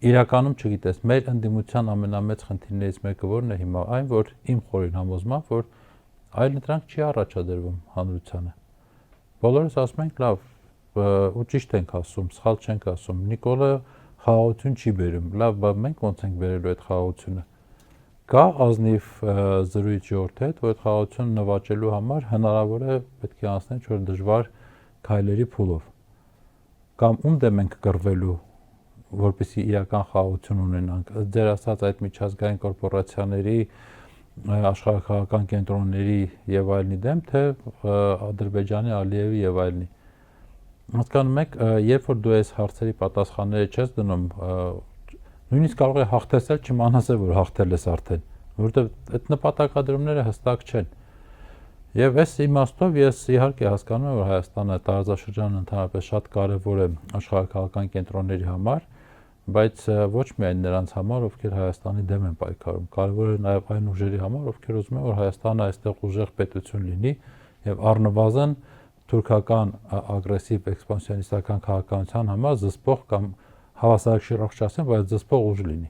Իրականում չգիտես, մեր ընդդիմության ամենամեծ խնդիրներից մեկը որն է հիմա, այն որ իմ խորին համոզմամբ, որ այլընտրանք չի առաջադրվում հանրությանը։ Բոլորս ասում ենք լավ, ու ճիշտ ենք ասում, սխալ չենք ասում։ Նիկոլը խաղաղություն չի բերում։ Լավ, բայց մենք ոնց ենք բերելու այդ խաղաղությունը։ Կա ազնիվ զրույց ժողովրդի հետ, որ այդ խաղաղությունը նվաճելու համար հնարավոր է պետք է անցնել ինչ-որ դժվար քայլերի փուլով։ Կամ ում դեմ ենք կռվելու, որպեսզի իրական խաղաղություն ունենանք։ Ձեր ասած այդ միջազգային կորպորացիաների, աշխարհաքաղաքական կենտրոնների եւ այլնի դեմ, թե Ադրբեջանի, Ալիևի եւ այլնի։ Հասկանում եք, երբ որ դու այս հարցերի պատասխանները չես դնում, նույնիսկ կարող է հաղթել, չիմանաս որ հաղթել ես արդեն, որովհետեւ այդ նպատակադրումները հստակ չեն։ Եվ այս իմաստով ես իհարկե հասկանում եմ, որ Հայաստանը տարածաշրջանը ընդհանրապես շատ կարևոր է աշխարհաքաղաքական կենտրոնների համար, բայց ոչ միայն նրանց համար, ովքեր Հայաստանի դեմ են պայքարում, կարևոր է նաև այն ուժերի համար, ովքեր ուզում են, որ Հայաստանը այստեղ ուժեղ պետություն լինի եւ առնվազն թուրքական ագրեսիվ էքսպանսիոնիստական քաղաքականության համար զսպող կամ հավասարակշիռ չասեմ, բայց զսպող ուժ լինի։